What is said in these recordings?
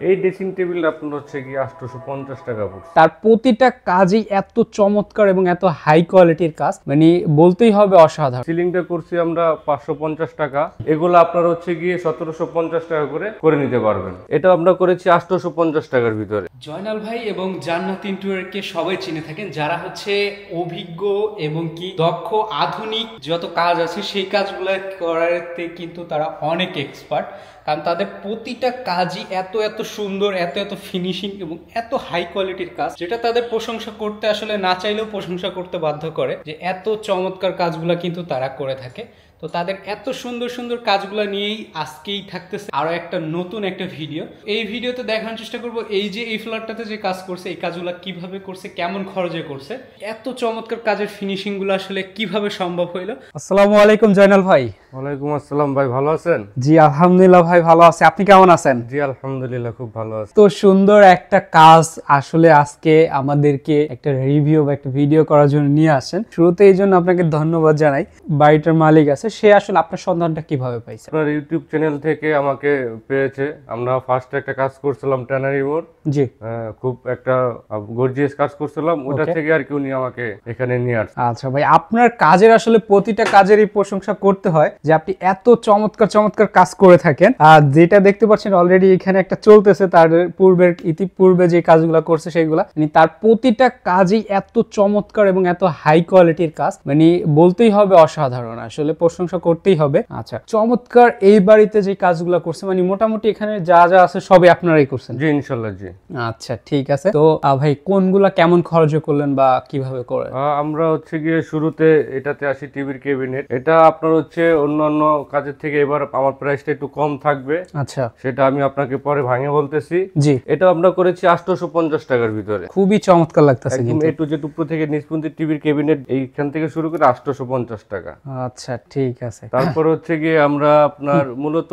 এই dressing table আপনার হচ্ছে কি 850 টাকা পড়ছে। তার প্রতিটা কাজই এত চমৎকার এবং এত হাই কোয়ালিটির কাজ, মানে বলতেই হবে অসাধারণ। সিলিংটা করছি আমরা 550 টাকা, এগুলো আপনার হচ্ছে গিয়ে 1750 টাকা করে নিতে পারবেন। এটা আমরা করেছি 850 টাকার ভিতরে। জয়নাল ভাই এবং জান্নাত ইন্টেরিয়রকে সবাই চিনে থাকেন, যারা হচ্ছে অভিজ্ঞ এবং কি দক্ষ, আধুনিক যত কাজ আছে সেই কাজগুলো করাতে কিন্তু তারা অনেক এক্সপার্ট, কারণ তাদের প্রতিটা কাজই এত এত সুন্দর, এত এত ফিনিশিং এবং এত হাই কোয়ালিটির কাজ, যেটা তাদের প্রশংসা করতে আসলে না চাইলেও প্রশংসা করতে বাধ্য করে, যে এত চমৎকার কাজগুলো কিন্তু তারা করে থাকে। তো তাদের এত সুন্দর সুন্দর কাজগুলো নিয়েই আজকেই থাকতেছে আরো একটা নতুন একটা ভিডিও। এই ভিডিওতে দেখানোর চেষ্টা করব এই যে এই ফ্ল্যাটটাতে যে কাজ করছে, এই কাজগুলো কিভাবে করছে, কেমন খরচে করছে, এত চমৎকার কাজের ফিনিশিং গুলো আসলে কিভাবে সম্ভব হইলো। আসসালামু আলাইকুম জয়নাল ভাই। ওয়ালাইকুম আসসালাম ভাই, ভালো আছেন? জি আলহামদুলিল্লাহ ভাই ভালো আছি, আপনি কেমন আছেন? জি আলহামদুলিল্লাহ খুব ভালো আছি। তো সুন্দর একটা কাজ আসলে আজকে আমাদেরকে একটা রিভিউ বা একটা ভিডিও করার জন্য নিয়ে আসেন। শুরুতে এই জন্য আপনাকে ধন্যবাদ জানাই। বাড়িটার মালিক আছে, সে আসলে আপনার সন্ধানটা কিভাবে পাইছে? আপনার ইউটিউব চ্যানেল থেকে আমাকে পেয়েছে। আমরা ফার্স্ট একটা কাজ করছিলাম ট্যানারি মোড়, জি খুব একটা গর্জিয়াস কাজ করছিলাম, ওটা থেকে আর কি উনি আমাকে এখানে নিয়ে আসছে। আচ্ছা ভাই, আপনার কাজের আসলে প্রতিটা কাজেরই প্রশংসা করতে হয়, যে আপনি এত চমৎকার চমৎকার কাজ করে থাকেন। আর যেটা দেখতে পাচ্ছেন অলরেডি এখানে একটা চলতেছে, তার ইতিপূর্বে যে কাজগুলো করছে সেগুলা, মানে তার প্রতিটা কাজই এত চমৎকার এবং এত হাই কোয়ালিটির কাজ, মানে বলতেই হবে অসাধারণ, আসলে প্রশংসা করতেই হবে। আচ্ছা, চমৎকার এই বাড়িতে যে কাজগুলো করছে, মানে মোটামুটি এখানে যা যা আছে সবই আপনারাই করছেন? জি ইনশাআল্লাহ। জি আচ্ছা ঠিক আছে। তো ভাই কোনগুলা কেমন খরচ করলেন বা কিভাবে করেন? আমরা হচ্ছে গিয়ে শুরুতে এটাতে আসি টিভির ক্যাবিনেট। এটা আপনার হচ্ছে অন্যান্য কাজের থেকে এবার আমার প্রাইসটা একটু কম থাকবে। আচ্ছা, সেটা আমি আপনাকে পরে ভাঙে বলতেছি। জি, এটা আমরা করেছি 850 টাকার ভিতরে। খুবই চমৎকার লাগতেছে একদম কিন্তু। এ টু জেড উপর থেকে নিচ পর্যন্ত টিভির ক্যাবিনেট এইখান থেকে শুরু করে 850 টাকা। আচ্ছা ঠিক আছে। তারপর হচ্ছে গিয়ে আমরা আপনার মূলত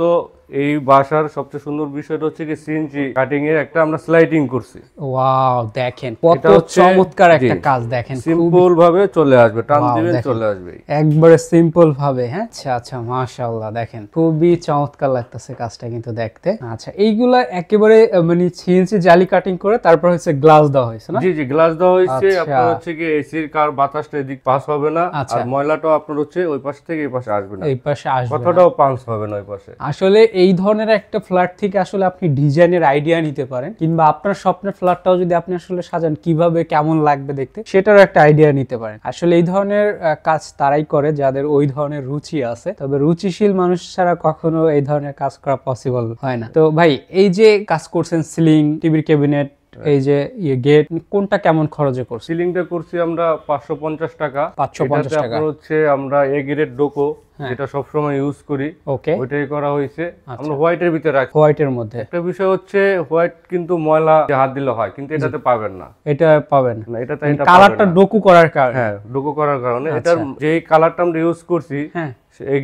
এই বাসার সবচেয়ে সুন্দর বিষয়টা হচ্ছে কি সিএনজি কাটিং এর একটা আমরা স্লাইডিং করছি। ওয়াও, দেখেন কত চমৎকার একটা কাজ, দেখেন সিম্পল ভাবে চলে আসবে, টান দিবেন চলে আসবে একবারে সিম্পল ভাবে। হ্যাঁ আচ্ছা আচ্ছা, মাশাআল্লাহ, দেখেন খুবই চমৎকার লাগতেছে কাজটা কিন্তু দেখতে। আচ্ছা, এইগুলা একেবারে মানে সিএনসি জালি কাটিং করে তারপর হচ্ছে গ্লাস দেওয়া হয়েছে না? জি জি, গ্লাস দেওয়া হয়েছে। আপনার হচ্ছে কি এসির কার বাতাসটা এদিক পাস হবে না, আর ময়লাটাও আপনার হচ্ছে ওই পাশ থেকে এই পাশে আসবে না, এই পাশে আসবে, কতটাও পাঞ্চ হবে না ওই পাশে। আসলে এই ধরনের একটা ফ্ল্যাট থেকে আসলে আপনি ডিজাইনের আইডিয়া নিতে পারেন, কিংবা আপনার স্বপ্নের ফ্ল্যাটটাও যদি আপনি আসলে সাজান কিভাবে কেমন লাগবে দেখতে, সেটারও একটা আইডিয়া নিতে পারেন। আসলে এই ধরনের কাজ তারাই করে যাদের ওই ধরনের রুচি আছে, তবে রুচিশীল মানুষ ছাড়া কখনো এই ধরনের কাজ করা পসিবল হয় না। তো ভাই, এই যে কাজ করছেন সিলিং, টিভির ক্যাবিনেট, এই যে গেট, কোনটা কেমন খরচে করছে? সিলিংটা করছি আমরা 550 টাকা। 550 টাকা হচ্ছে আমরা এ গ্রেড ডোকো যেটা সব সময় ইউজ করি, ওকে, ওইটাই করা হয়েছে। আমরা হোয়াইটের ভিতরে রাখি। হোয়াইটের মধ্যে একটা বিষয় হচ্ছে হোয়াইট কিন্তু ময়লা হাত দিলে হয়, কিন্তু এটাতে পাবেন না, এটা পাবেন না, এটাতে কালারটা ডোকু করার কারণে। হ্যাঁ, ডোকো করার কারণে এটার যে কালারটা আমরা ইউজ করছি, হ্যাঁ এ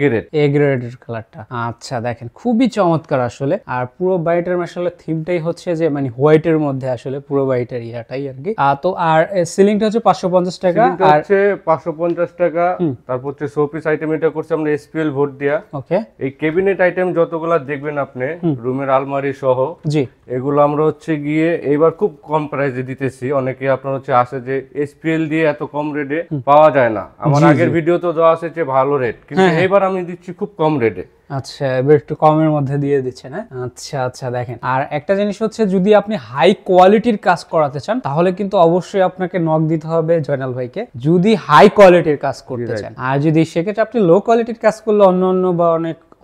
গ্রেডের কালারটা। আচ্ছা দেখেন, খুবই চমৎকার আসলে। আর পুরো বাড়িটার আসলে থিমটাই হচ্ছে যে মানে হোয়াইটের মধ্যে আসলে পুরো বাড়িটার ইয়াটাই আর কি। তো আর সিলিংটা হচ্ছে 550 টাকা, আর হচ্ছে 550 টাকা। তারপর হচ্ছে শোপিস আইটেম এটা করছে আমরা এসপিএল ভোট দিয়া। ওকে, এই ক্যাবিনেট আইটেম যতগুলা দেখবেন আপনি রুমের আলমারি সহ, জি, এগুলো আমরা হচ্ছে গিয়ে এইবার খুব কম প্রাইসে দিতেছি। অনেকে আপনার হচ্ছে আসে যে এসপিএল দিয়ে এত কম রেটে পাওয়া যায় না, আমার আগের ভিডিও তো দেওয়া আছে যে ভালো রেট, কিন্তু এবার আমি দিচ্ছি খুব কম রেটে। আচ্ছা, এবার একটু কমের মধ্যে দিয়ে দিচ্ছেন। হ্যাঁ আচ্ছা আচ্ছা, দেখেন আর একটা জিনিস হচ্ছে, যদি আপনি হাই কোয়ালিটির কাজ করাতে চান তাহলে কিন্তু অবশ্যই আপনাকে নক দিতে হবে জয়নাল ভাইকে, যদি হাই কোয়ালিটির কাজ করতে চান। আর যদি সেক্ষেত্রে আপনি লো কোয়ালিটির কাজ করলে অন্য বা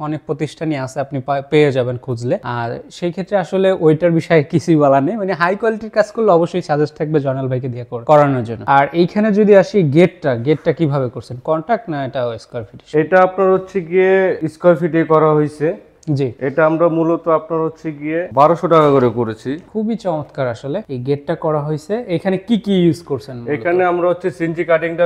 অনেক প্রতিষ্ঠানই আছে, আপনি পেয়ে যাবেন খুঁজলে। আর সেই ক্ষেত্রে আসলে ওইটার বিষয়ে কিছুই বলা নেই, মানে হাই কোয়ালিটির কাজ করলে অবশ্যই সাজেস্ট থাকবে জয়নাল ভাইকে দিয়ে করানোর জন্য। আর এইখানে যদি আসি গেটটা কিভাবে করছেন, কন্ট্রাক্ট না এটা স্কয়ার ফিট? এটা আপনার হচ্ছে গিয়ে স্কয়ার ফিটে করা হয়েছে। জি, এটা আমরা মূলত আপনার হচ্ছে গিয়ে 1200 টাকা করে করেছি। খুবই চমৎকার আসলে এই গেটটা করা হয়েছে। এখানে কি ইউজ করছেন? এখানে আমরা হচ্ছে সিএনজি কাটিংটা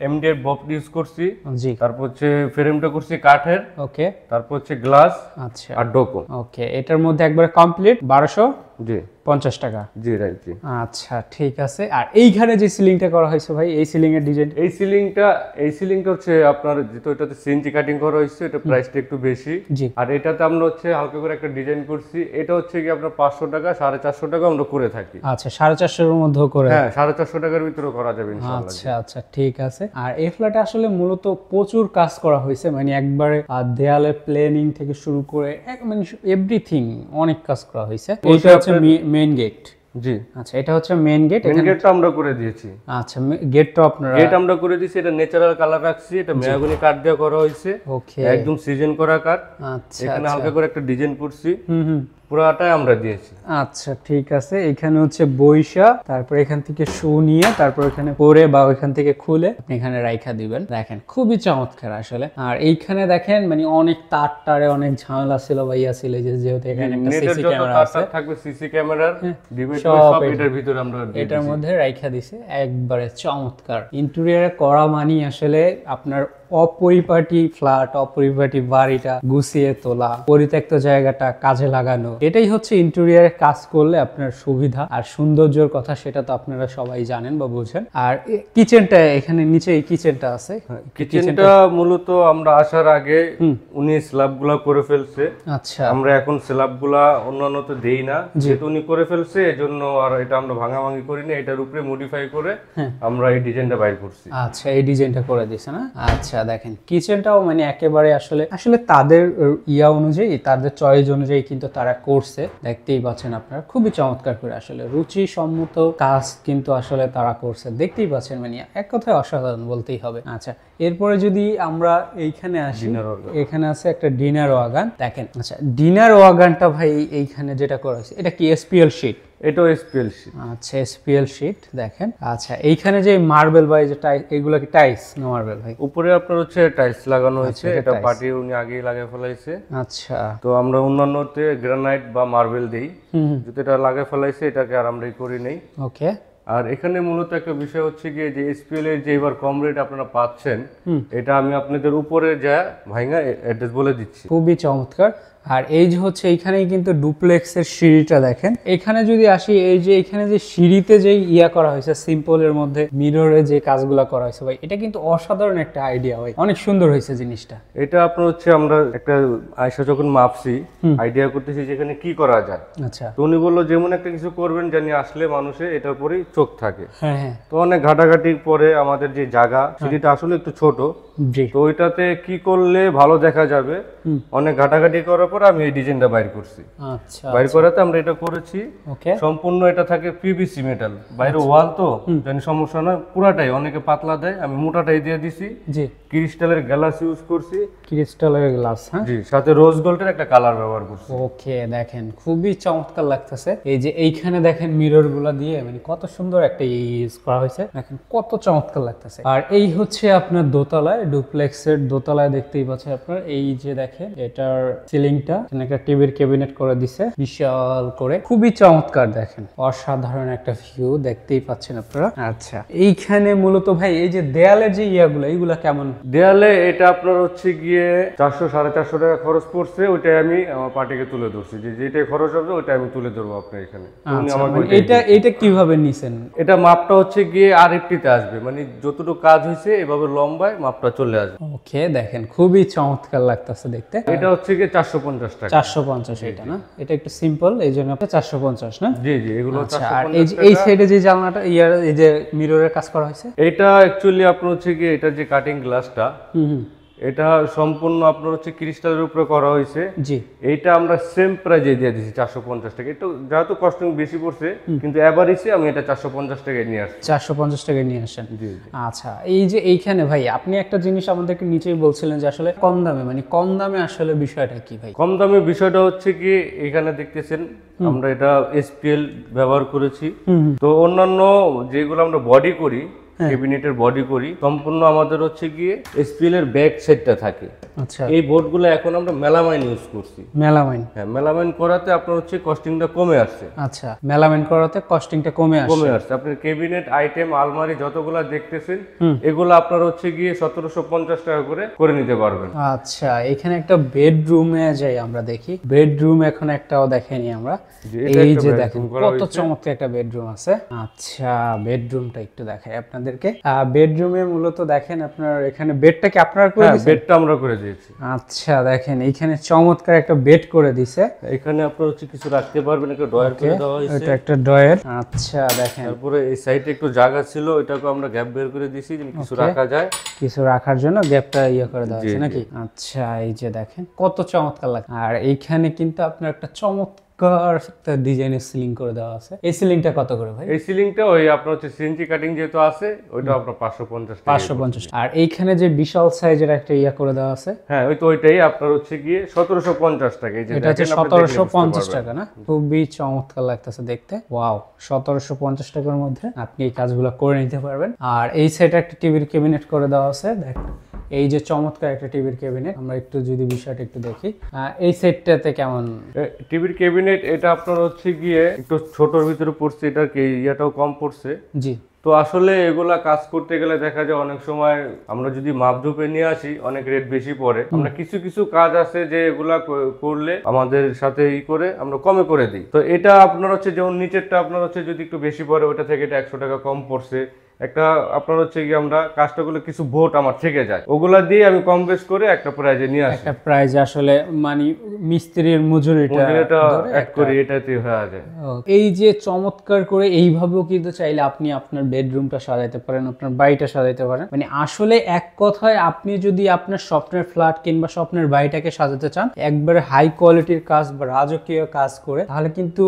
এমডি এর বব ইউজ করছি। জি, তারপর হচ্ছে ফ্রেমটা করছি কাঠের। ওকে, তারপর হচ্ছে গ্লাস, আচ্ছা, আর ডোকো। ওকে, এটার মধ্যে একবার কমপ্লিট 1200 জি 50 টাকা। জি রাইট জি। আচ্ছা ঠিক আছে। আর এইখানে যে সিলিংটা করা হয়েছে ভাই, এই সিলিং এর ডিজাইন? এই সিলিংটা হচ্ছে আপনার যেহেতু এটাতে সিএনজি কাটিং করা হয়েছে, এটা প্রাইসটা একটু বেশি। জি। আর এটাতে আমরা হচ্ছে হালকা করে একটা ডিজাইন করছি, এটা হচ্ছে কি আপনার 500 টাকা 450 টাকা আমরা করে থাকি। আচ্ছা 450 এর মধ্যে করে? হ্যাঁ 450 টাকার ভিতরে করা যাবে ইনশাআল্লাহ। আচ্ছা আচ্ছা ঠিক আছে। আর এই ফ্ল্যাটে আসলে মূলত প্রচুর কাজ করা হয়েছে, মানে একবারে দেয়ালে প্লেনিং থেকে শুরু করে মানে এভরিথিং অনেক কাজ করা হয়েছে। এটা হচ্ছে মেইন গেট? জি। আচ্ছা এটা হচ্ছে মেইন গেট? মেইন গেটটা আমরা করে দিয়েছি। আচ্ছা গেটটা আপনারা? গেট আমরা করে দিয়েছি, এটা ন্যাচারাল কালার রাখছি, এটা মেহগনি কাঠ দিয়ে করা হয়েছে। ওকে একদম সিজন করা কাঠ। আচ্ছা এখানে হালকা করে একটা ডিজাইন করছি, হুম পুরাটাই আমরা দিয়েছি। আচ্ছা ঠিক আছে। এখানে হচ্ছে বইসা, তারপর এখান থেকে শু নিয়ে তারপর এখানে পরে বা ওইখান থেকে খুলে আপনি এখানে রাইখা দিবেন। দেখেন খুবই চমৎকার আসলে। আর এইখানে দেখেন মানে অনেক তারে অনেক ঝামেলা ছিল বা ইয়া ছিল, যেহেতু এখানে একটা সিসি ক্যামেরা আছে, থাকবে সিসি ক্যামেরার ডিভাইস সব এটার ভিতরে আমরা এটার মধ্যে রাইখা দিছে। একবারে চমৎকার ইন্টেরিয়রে করা মানি আসলে আপনার অপরিপাটি ফ্ল্যাট, অপরিপাটি বাড়িটা গুছিয়ে তোলা, পরিত্যক্ত জায়গাটা কাজে লাগানো, এটাই হচ্ছে ইন্টেরিয়রে কাজ করলে আপনার সুবিধা আর সৌন্দর্যের কথা, সেটা তো আপনারা সবাই জানেন বা বুঝেন। আর কিচেনটা এখানে নিচে, এই কিচেনটা আছে। কিচেনটা মূলত আমরা আসার আগে উনি স্ল্যাবগুলা করে ফেলছে। আচ্ছা আমরা এখন স্ল্যাবগুলা অন্যান্য তো দেই না, যেহেতু উনি করে ফেলছে এজন্য আর এটা আমরা ভাঙাভাঙি করি না, এটার উপরে মডিফাই করে আমরা এই ডিজাইনটা বাইর করছি। আচ্ছা এই ডিজাইনটা করে দিয়েছে না? আচ্ছা দেখেন কিচেনটাও মানে একেবারে আসলে তাদের ইয়া অনুযায়ী, তাদের চয়েস অনুযায়ী কিন্তু তারা করছে, দেখতেই পাচ্ছেন আপনারা। খুবই চমৎকার করে আসলে রুচি সম্মত কাজ কিন্তু আসলে তারা করছে, দেখতেই পাচ্ছেন, মানে এক কথায় অসাধারণ বলতেই হবে। আচ্ছা এরপরে যদি আমরা এইখানে আসি, এখানে আছে একটা ডিনার ওয়াগান। দেখেন আচ্ছা ডিনার ওয়াগানটা ভাই এইখানে যেটা করা হয়েছে, এটা কি এসপিএল শীট? এটাও এসপিএল শীট। আচ্ছা এসপিএল শীট দেখেন। আচ্ছা এইখানে যে মার্বেল বা এই যে টাইলস, এগুলো কি টাইলস না মার্বেল ভাই? উপরে আপনার হচ্ছে টাইলস লাগানো হয়েছে, এটা পার্টি উনি আগেই লাগিয়ে ফেলাইছে। আচ্ছা তো আমরা অন্যান্যতে গ্রানাইট বা মার্বেল দেই, যদি এটা লাগিয়ে ফেলাইছে এটাকে আর আমরা করি নেই। ওকে। আর এখানে মূলত একটা বিষয় হচ্ছে গিয়ে যে এসপিএল এর যে এবার কম রেট আপনারা পাচ্ছেন, এটা আমি আপনাদের উপরে যা ভাইঙ্গা অ্যাড্রেস বলে দিচ্ছি। খুবই চমৎকার। আর এই যে হচ্ছে এইখানেই কিন্তু ডুপ্লেক্সের সিঁড়িটা দেখেন। এখানে যদি আসি, এই যে এখানে যে সিঁড়িতে যে ইয়া করা হয়েছে সিম্পলের মধ্যে মিররে যে কাজগুলা করা হয়েছে ভাই, এটা কিন্তু অসাধারণ একটা আইডিয়া ভাই, অনেক সুন্দর হয়েছে জিনিসটা। এটা আপনার হচ্ছে আমরা একটা আয়সা যখন মাপছি, আইডিয়া করতেছি যেখানে কি করা যায়। আচ্ছা তো উনি বললো যেমন একটা কিছু করবেন জানি আসলে মানুষের এটার পরেই চোখ থাকে। হ্যাঁ হ্যাঁ। তো অনেক ঘাটাঘাটির পরে আমাদের যে জায়গা সেটা আসলে একটু ছোট, তো ওইটাতে কি করলে ভালো দেখা যাবে, অনেক ঘাটাঘাটি করার পর আমি এই ডিজাইনটা বাইর করছি। আচ্ছা বাইর করাতে আমরা এটা করেছি। ওকে। সম্পূর্ণ এটা থাকে পিভিসি মেটাল, বাইরে ওয়াল তো জানি সমস্যা না, পুরাটাই অনেকে পাতলা দেয়, আমি মোটাটাই দিয়ে দিছি। জি। ক্রিস্টালের গ্লাস ইউজ করছি। ক্রিস্টালের গ্লাস? হ্যাঁ জি, সাথে রোজ গোল্ডের একটা কালার ব্যবহার করছি। ওকে দেখেন খুবই চমৎকার লাগতেছে। এই যে এইখানে দেখেন মিরর গুলা দিয়ে মানে কত সুন্দর একটা ইউজ করা হয়েছে, দেখেন কত চমৎকার লাগতেছে। আর এই হচ্ছে আপনার দোতলায়, ডুপ্লেক্সের দোতলায় দেখতেই পাচ্ছেন আপনার, এই যে দেখেন এটার সিলিংটা একটা টিভির ক্যাবিনেট করে দিছে বিশাল করে, খুবই চমৎকার। দেখেন অসাধারণ একটা ভিউ দেখতেই পাচ্ছেন আপনারা। আচ্ছা এইখানে মূলত ভাই এই যে দেয়ালের যে ইয়াগুলো, এইগুলা কেমন? দেয়ালে এটা আপনার হচ্ছে গিয়ে 400-450 টাকা খরচ পড়ছে, ওইটাই আমি আমার পার্টিকে তুলে ধরছি, যে যেটাই খরচ হবে ওইটা আমি তুলে ধরবো আপনার এখানে। এটা কিভাবে নিছেন? এটা মাপটা হচ্ছে গিয়ে আরএফটিতে আসবে, মানে যতটুকু কাজ হয়েছে এভাবে লম্বায় মাপটা চলে আসবে। ওকে দেখেন খুবই চমৎকার লাগতেছে দেখতে। এটা হচ্ছে গিয়ে 450 টাকা। 450 এটা না? এটা একটু সিম্পল, এই জন্য আপনার 450 না? জি জি এগুলো 450 টাকা। এই সাইডে যে জানলাটা এই যে মিররের কাজ করা হয়েছে, এটা অ্যাকচুয়ালি আপনার হচ্ছে গিয়ে এটা যে কাটিং গ্লাসটা, এটা সম্পূর্ণ আপনার হচ্ছে ক্রিস্টালের উপরে করা হয়েছে। জি। এইটা আমরা সেম প্রাইজে দিয়ে দিয়েছি 450 টাকা। এটা যেহেতু কস্টিং বেশি পড়ছে, কিন্তু এভারেজে আমি এটা 450 টাকায় নিয়ে আসছি। 450 টাকায় নিয়ে আসেন? জি। আচ্ছা এই যে এইখানে ভাই আপনি একটা জিনিস আমাদেরকে নিচেই বলছিলেন যে আসলে কম দামে, মানে কম দামে আসলে বিষয়টা কি ভাই? কম দামে বিষয়টা হচ্ছে কি, এখানে দেখতেছেন আমরা এটা এসপিএল ব্যবহার করেছি। তো অন্যান্য যেগুলো আমরা বডি করি, ক্যাবিনেটের বডি করি, সম্পূর্ণ আমাদের হচ্ছে গিয়ে এসপিএল এর ব্যাক সাইডটা থাকে। আচ্ছা, এই বোর্ডগুলো এখন আমরা মেলামাইন ইউজ করছি। মেলামাইন? হ্যাঁ, মেলামাইন করাতে আপনার হচ্ছে কস্টিংটা কমে আসছে। আচ্ছা, মেলামাইন করাতে কস্টিংটা কমে আসছে। আপনার ক্যাবিনেট আইটেম আলমারি যতগুলা দেখতেছেন এগুলো আপনার হচ্ছে গিয়ে 1750 টাকা করে নিতে পারবেন। আচ্ছা, এখানে একটা বেডরুমে যাই আমরা দেখি। বেডরুম এখন একটাও দেখেনি আমরা। এই যে দেখেন কত চমৎকার একটা বেডরুম আছে। আচ্ছা, বেডরুমটা একটু দেখাই আপনাদেরকে। বেডরুমে মূলত দেখেন আপনার এখানে বেডটা কি আপনারা করে দিয়েছেন? বেডটা আমরা করে দিয়েছি। আচ্ছা, দেখেন এইখানে চমৎকার একটা বেড করে দিয়েছে। এখানে আপনারা হচ্ছে কিছু রাখতে পারবেন, একটা ড্রয়ার করে দেওয়া হয়েছে। এটা একটা ড্রয়ার। আচ্ছা, দেখেন তারপরে এই সাইডে একটু জায়গা ছিল, এটাকে আমরা গ্যাপ বের করে দিয়েছি যেন কিছু রাখা যায়। কিছু রাখার জন্য গ্যাপটা করে দেওয়া আছে নাকি? আচ্ছা, এই যে দেখেন কত চমৎকার লাগে। আর এইখানে কিন্তু আপনার একটা চমৎকার একটা ডিজাইনের সিলিং করে দেওয়া আছে। এই সিলিংটা কত করে ভাই? এই সিলিংটা ওই আপনার হচ্ছে সিএনজি কাটিং যেহেতু আছে ওইটা আপনার 550 টাকা। 550। আর এইখানে যে বিশাল সাইজের একটা করে দেওয়া আছে, হ্যাঁ ওইটাই আপনার হচ্ছে গিয়ে 1750 টাকা। এই যে এটা হচ্ছে 1750 টাকা না? খুবই চমৎকার লাগতেছে দেখতে। ওয়াও, 1750 টাকার মধ্যে আপনি এই কাজগুলো করে নিতে পারবেন। আর এই সাইডে একটা টিভির ক্যাবিনেট করে দেওয়া আছে। দেখেন এই যে চমৎকার একটা টিভির ক্যাবিনেট। আমরা একটু যদি বিষয়টা একটু দেখি, এই সেটটাতে কেমন টিভির ক্যাবিনেট? এটা আপনার হচ্ছে গিয়ে একটু ছোটর ভিতরে পড়ছে, এটার ইয়াটাও কম পড়ছে। জি। তো আসলে এগুলা কাজ করতে গেলে দেখা যায় অনেক সময় আমরা যদি মাপধুপে নিয়ে আসি অনেক রেট বেশি পড়ে। আমরা কিছু কিছু কাজ আছে যে এগুলা করলে আমাদের সাথে করে আমরা কমে করে দিই। তো এটা আপনার হচ্ছে যেমন নিচেরটা আপনার হচ্ছে যদি একটু বেশি পড়ে ওটা থেকে এটা 100 টাকা কম পড়ছে। একটা আপনার হচ্ছে কি আমরা কাজটা করলে কিছু ভোট আমার থেকে যায়, ওগুলা দিয়ে আমি কম বেশ করে একটা প্রাইজে নিয়ে আসি। একটা প্রাইজে আসলে মানে মিস্ত্রির মজুরিটা অ্যাড করি, এটাতে হয়ে যায়। এই যে চমৎকার করে এইভাবেও কিন্তু চাইলে আপনি আপনার বেডরুমটা সাজাইতে পারেন, আপনার বাড়িটা সাজাইতে পারেন। মানে আসলে এক কথায় আপনি যদি আপনার স্বপ্নের ফ্ল্যাট কিংবা স্বপ্নের বাড়িটাকে সাজাতে চান একবারে হাই কোয়ালিটির কাজ বা রাজকীয় কাজ করে, তাহলে কিন্তু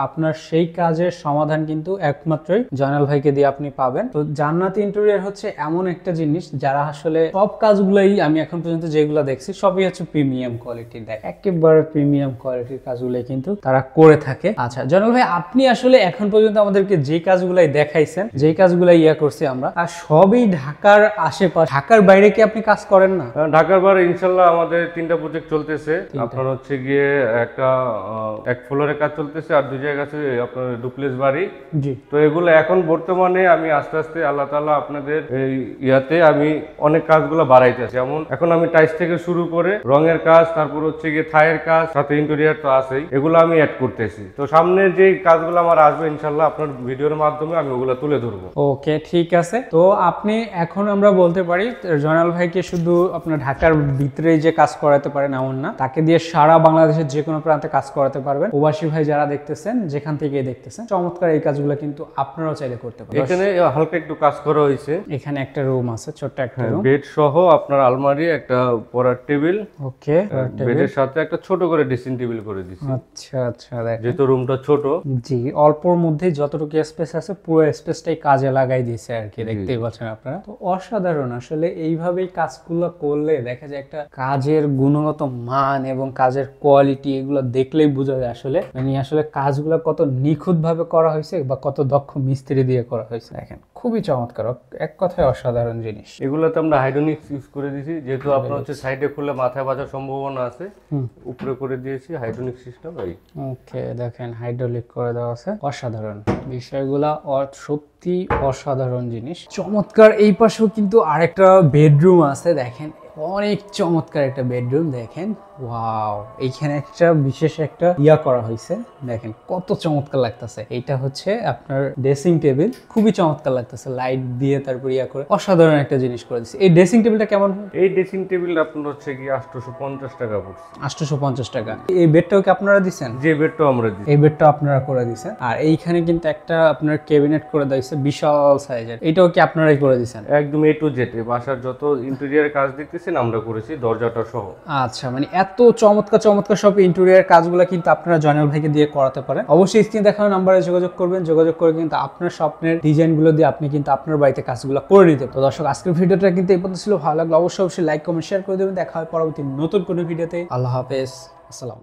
আপনার সেই কাজের সমাধান কিন্তু একমাত্রই জয়নাল ভাইকে দিয়ে আপনি পাবেন। তো জান্নাত ইন্টেরিয়র হচ্ছে এমন একটা জিনিস যারা আসলে সব কাজগুলাই আমি এখন পর্যন্ত যেগুলো দেখছি সবই হচ্ছে প্রিমিয়াম কোয়ালিটির। দেখ একেবারে প্রিমিয়াম কোয়ালিটির কাজগুলাই কিন্তু তারা করে থাকে। আচ্ছা জয়নাল ভাই, আপনি আসলে এখন পর্যন্ত আমাদেরকে যে কাজগুলাই দেখাইছেন, যে কাজগুলাই করছি আমরা, আর সবই ঢাকার আশেপাশে, ঢাকার বাইরে কি আপনি কাজ করেন না? ঢাকার বাইরে ইনশাল্লাহ আমাদের 3টা প্রজেক্ট চলতেছে। আপনার হচ্ছে গিয়ে একটা এক ফ্লোরের কাজ চলতেছে আর 2 জায়গা আছে আপনার ডুপ্লেক্স বাড়ি। জি। তো এগুলো এখন বর্তমানে আমি আস্তে আস্তে আল্লাহ তাআলা আপনাদের এই ইয়াতে আমি অনেক কাজগুলো বাড়াইতেছি। যেমন এখন আমি টাইলস থেকে শুরু করে রঙের কাজ, তারপর হচ্ছে গিয়ে থায়ের কাজ, সাথে ইন্টেরিয়র তো আছেই, এগুলো আমি অ্যাড করতেছি। তো সামনের যে কাজগুলো আমার আসবে ইনশাল্লাহ আপনার ভিডিওর মাধ্যমে আমি ওগুলো তুলে ধরবো। ওকে, ঠিক আছে। তো আপনি এখন আমরা বলতে পারি জয়নাল ভাইকে শুধু আপনার ঢাকার ভিতরেই যে কাজ করাতে পারেন এমন না, তাকে দিয়ে সারা বাংলাদেশের যে কোনো প্রান্তে কাজ করাতে পারবেন। প্রবাসী ভাই যারা দেখতেছেন, যেখান থেকে দেখতেছেন, চমৎকার এই কাজগুলো কিন্তু আপনারাও চাইলে করতে পারেন। এখানে হালকা একটু কাজ করা হয়েছে। এখানে একটা রুম আছে, ছোট্ট একটা রুম, বেড সহ আপনার আলমারি, একটা পড়ার টেবিল। ওকে, বেডের সাথে একটা ছোট করে ড্রেসিং টেবিল করে দিয়েছি। আচ্ছা আচ্ছা, দেখেন যেহেতু রুমটা ছোট, জি, অল্পর মধ্যে যতটুকু স্পেস আছে পুরো স্পেসটাই কাজে লাগাই দিয়েছে আর কি, দেখতেই পাচ্ছেন আপনারা। তো অসাধারণ আসলে এইভাবেই কাজগুলো করলে দেখা যায় একটা কাজের গুণগত মান এবং কাজের কোয়ালিটি এগুলো দেখলেই বোঝা যায় আসলে মানে আসলে কাজগুলো কত নিখুঁত ভাবে করা হয়েছে বা কত দক্ষ মিস্ত্রি দিয়ে করা হয়েছে। দেখেন খুবই চমৎকার, এক কথায় অসাধারণ জিনিস। এগুলোতে আমরা হাইড্রোনিক্স ইউজ করে দিয়েছি, যেহেতু আপনার হচ্ছে সাইডে খুললে মাথায় বাজার সম্ভাবনা আছে, উপরে করে দিয়েছি হাইড্রোনিক সিস্টেম। ওকে, দেখেন হাইড্রোলিক করে দেওয়া আছে, অসাধারণ বিষয়গুলা, সত্যি অসাধারণ জিনিস, চমৎকার। এই পাশেও কিন্তু আরেকটা বেডরুম আছে, দেখেন অনেক চমৎকার একটা বেডরুম। দেখেন ওয়াও, এইখানে একটা বিশেষ একটা করা হয়েছে, দেখেন কত চমৎকার লাগতেছে। এইটা হচ্ছে আপনার ড্রেসিং টেবিল, খুবই চমৎকার লাগতেছে, লাইট দিয়ে তারপর করে অসাধারণ একটা জিনিস করে দিচ্ছে। এই ড্রেসিং টেবিলটা কেমন? এই ড্রেসিং টেবিল আপনার হচ্ছে কি 850 টাকা পড়ছে। 850 টাকা। এই বেডটাও কি আপনারা দিচ্ছেন? যে বেডটাও আমরা দিই, এই বেডটাও আপনারা করে দিচ্ছেন। আর এইখানে কিন্তু একটা আপনার ক্যাবিনেট করে দিয়েছে বিশাল সাইজের, এটাও কি আপনারাই করে দিচ্ছেন? একদম A to Z বাসার যত ইন্টেরিয়র কাজ দেখতেছেন আমরা করেছি, দরজাটা সহ। আচ্ছা, মানে এত চমৎকার চমৎকার সব ইন্টেরিয়র কাজগুলো কিন্তু আপনারা জয়নাল ভাইকে দিয়ে করাতে পারেন। অবশ্যই স্ক্রিনে দেখানো নাম্বারে যোগাযোগ করবেন, যোগাযোগ করে কিন্তু আপনার স্বপ্নের ডিজাইনগুলো দিয়ে আপনি কিন্তু আপনার বাড়িতে কাজগুলো করে নিতে। তো দর্শক, আজকের ভিডিওটা কিন্তু এই পর্যন্ত ছিল। ভালো লাগলে অবশ্যই লাইক কমেন্ট শেয়ার করে দেবেন। দেখা হয় পরবর্তী নতুন কোনো ভিডিওতে। আল্লাহ হাফেজ, আসসালাম।